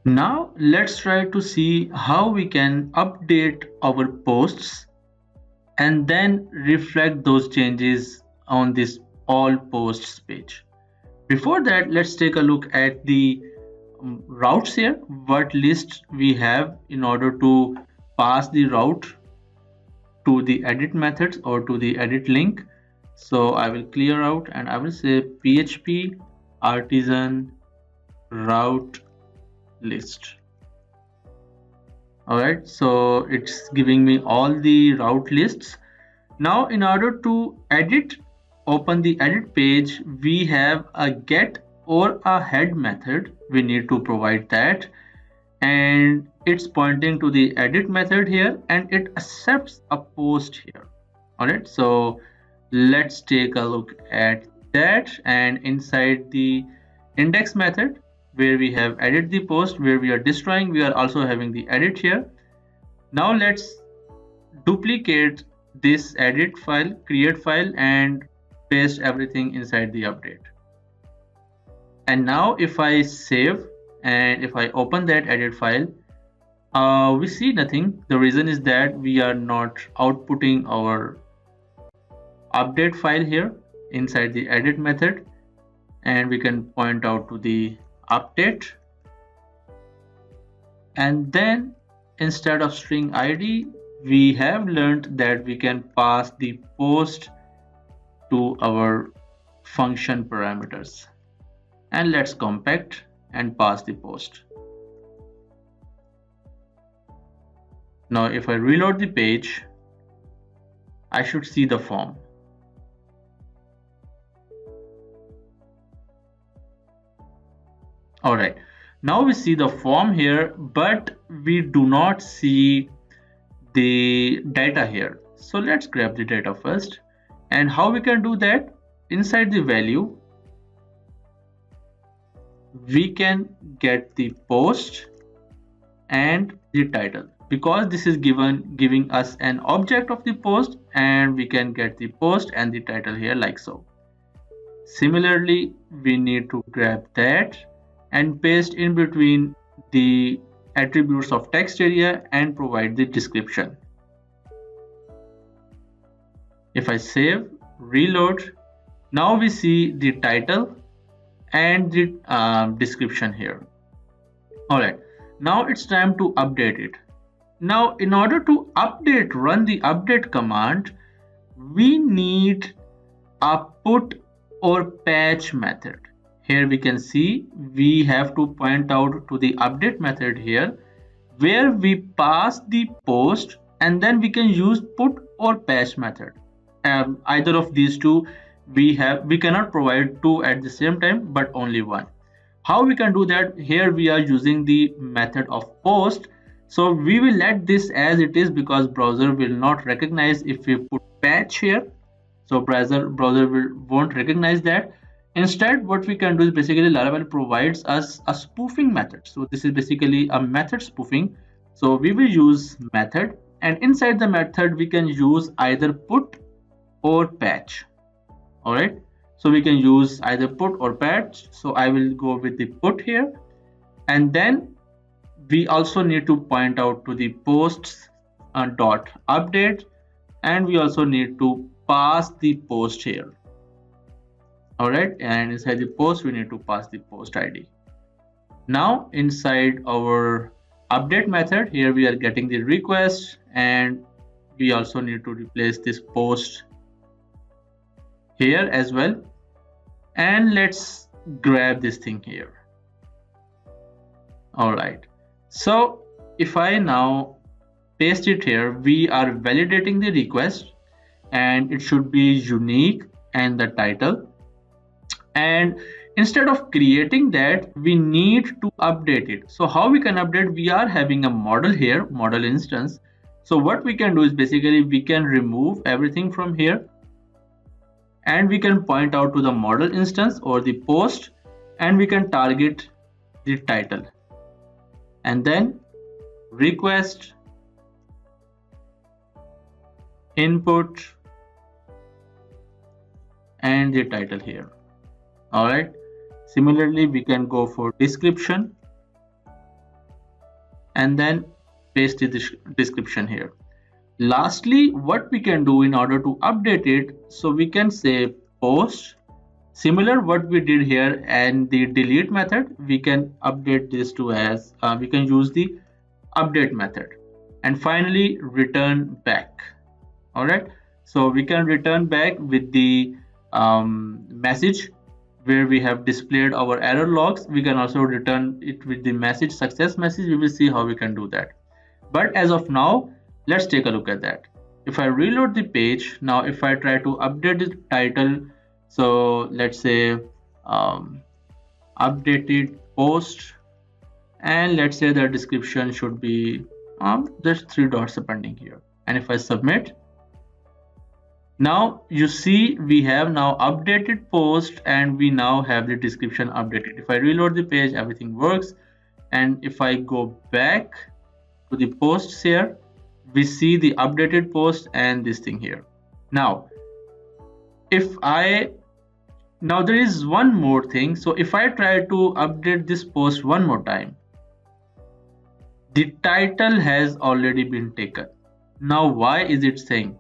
Now let's try to see how we can update our posts and then reflect those changes on this all posts page. Before that, let's take a look at the routes here, what list we have in order to pass the route to the edit methods or to the edit link. So I will clear out and I will say PHP artisan route list. All right, so it's giving me all the route lists. Now in order to open the edit page, we have a get or a head method. We need to provide that, and it's pointing to the edit method here, and it accepts a post here. All right, so let's take a look at that. And inside the index method, where we have edit the post, where we are destroying, we are also having the edit here. Now let's duplicate this edit file, create file, and paste everything inside the update. And now if I save and if I open that edit file, we see nothing. The reason is that we are not outputting our update file here inside the edit method, and we can point out to the update. And then instead of string ID, we have learned that we can pass the post to our function parameters. And let's compact and pass the post. Now if I reload the page, I should see the form. All right, now we see the form here, but we do not see the data here. So let's grab the data first. And how we can do that? Inside the value, we can get the post and the title, because this is giving us an object of the post, and we can get the post and the title here like so. Similarly, we need to grab that and paste in between the attributes of text area and provide the description. If I save, reload, now we see the title and the description here. All right, now it's time to update it. Now in order to run the update command, we need a put or patch method. Here we can see we have to point out to the update method here, where we pass the post, and then we can use put or patch method. Either of these two, we cannot provide two at the same time, but only one. How we can do that? Here we are using the method of post, so we will let this as it is, because browser will not recognize if we put patch here. So browser won't recognize that. Instead, what we can do is basically Laravel provides us a spoofing method. So this is basically a method spoofing. So we will use method, and inside the method we can use either put or patch. All right, so we can use either put or patch. So I will go with the put here, and then we also need to point out to the posts dot update, and we also need to pass the post here. All right, and inside the post we need to pass the post ID. Now inside our update method, here we are getting the request, and we also need to replace this post here as well. And let's grab this thing here. All right, so if I now paste it here, we are validating the request, and it should be unique and the title. And instead of creating that, we need to update it. So how we can update? We are having a model here, model instance. So what we can do is basically we can remove everything from here, and we can point out to the model instance or the post, and we can target the title, and then request input and the title here. All right, similarly we can go for description, and then paste the description here. Lastly, what we can do in order to update it, so we can say post, similar what we did here, and the delete method we can update this to as we can use the update method, and finally return back. All right, so we can return back with the message where we have displayed our error logs. We can also return it with the message, success message. We will see how we can do that, but as of now, let's take a look at that. If I reload the page now, if I try to update the title, so let's say updated post, and let's say the description should be just three dots appending here, and if I submit, now you see we have now updated post and we now have the description updated. If I reload the page, everything works, and if I go back to the posts here, we see the updated post and this thing here. Now there is one more thing. So if I try to update this post one more time, the title has already been taken. Now why is it saying?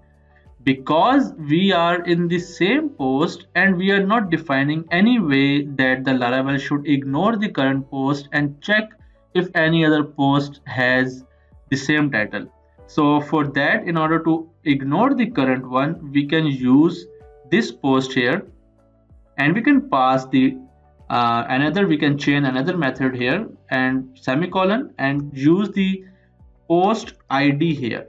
Because we are in the same post and we are not defining any way that the Laravel should ignore the current post and check if any other post has the same title. So for that, in order to ignore the current one, we can use this post here, and we can pass the we can chain another method here and semicolon, and use the post ID here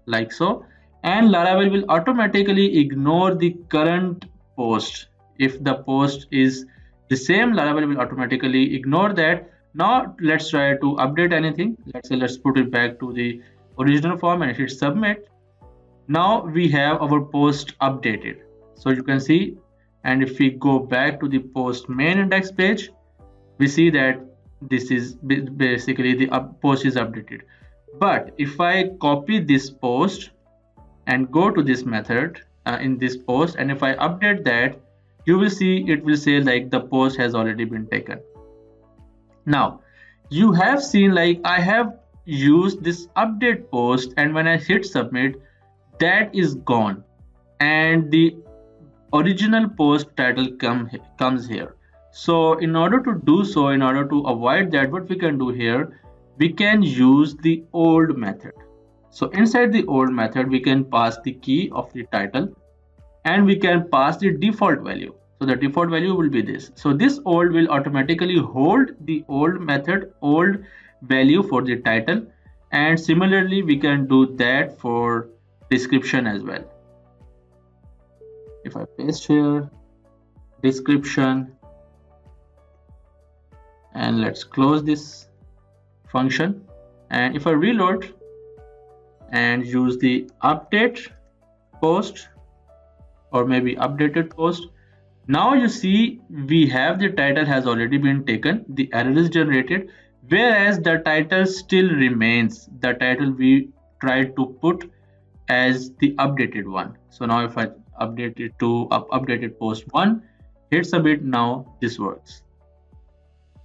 like so, and Laravel will automatically ignore the current post. If the post is the same, Laravel will automatically ignore that. Now let's try to update anything. Let's say let's put it back to the original form and hit submit. Now we have our post updated, so you can see, and if we go back to the post main index page, we see that this is basically the post is updated. But if I copy this post and go to this method in this post, and if I update that, you will see it will say like the post has already been taken. Now you have seen like I have used this update post, and when I hit submit, that is gone and the original post title comes here. So in order to do so, in order to avoid that, what we can do here, we can use the old method. So inside the old method, we can pass the key of the title and we can pass the default value. So the default value will be this. So this old will automatically hold the old method, old value for the title. And similarly, we can do that for description as well. If I paste here, description, and let's close this function. And if I reload and use the update post or maybe updated post, now you see we have the title has already been taken, the error is generated, whereas the title still remains the title we tried to put as the updated one. So now if I update it to updated post 1, hit submit, now this works.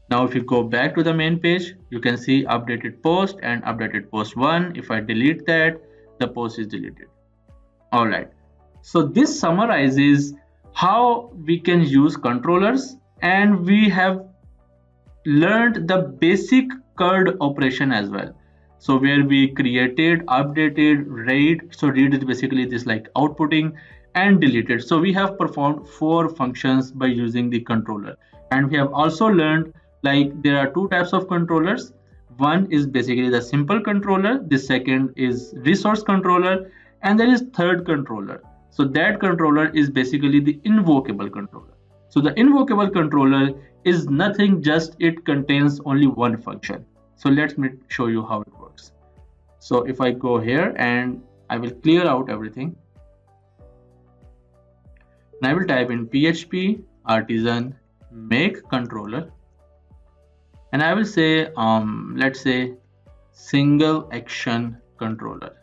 Now if you go back to the main page, you can see updated post and updated post 1. If I delete that, the post is deleted. All right, so this summarizes how we can use controllers, and we have learned the basic CURD operation as well. So where we created, updated, read. So read is basically this like outputting, and deleted. So we have performed 4 functions by using the controller. And we have also learned like there are 2 types of controllers. One is basically the simple controller, the second is resource controller, and there is third controller. So that controller is basically the invocable controller. So the invocable controller is nothing, just it contains only one function. So let me show you how it works. So if I go here and I will clear out everything, and I will type in PHP artisan make controller, and I will say let's say single action controller,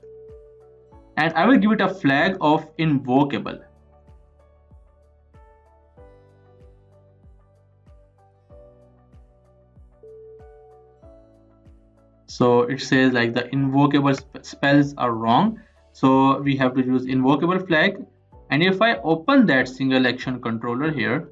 and I will give it a flag of invocable. So it says like the invocable spells are wrong. So we have to use invocable flag. And if I open that single action controller here,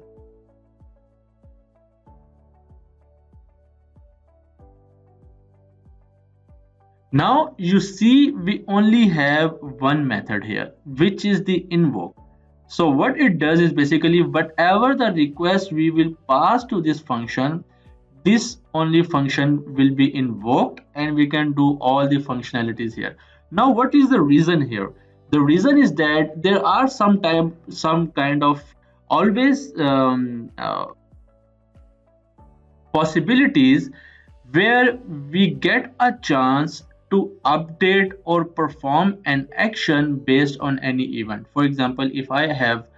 now you see we only have one method here, which is the invoke. So what it does is basically whatever the request we will pass to this function, this only function will be invoked and we can do all the functionalities here. Now what is the reason here? The reason is that there are some kind of always possibilities where we get a chance to update or perform an action based on any event. For example, if I have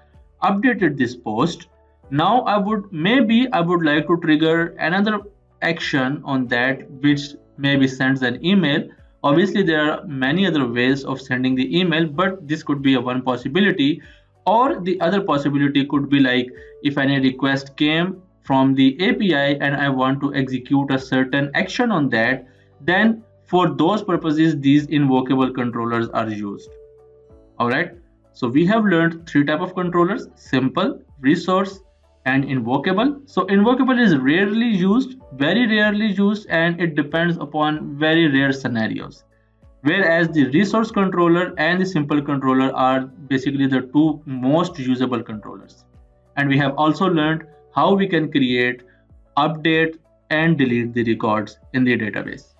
updated this post, now I would like to trigger another action on that, which maybe sends an email. Obviously there are many other ways of sending the email, but this could be a one possibility. Or the other possibility could be like, if any request came from the API and I want to execute a certain action on that, then for those purposes these invocable controllers are used. All right, so we have learned three type of controllers: simple, resource, and invocable. So invocable is rarely used, very rarely used, and it depends upon very rare scenarios, whereas the resource controller and the simple controller are basically the two most usable controllers. And we have also learned how we can create, update, and delete the records in the database.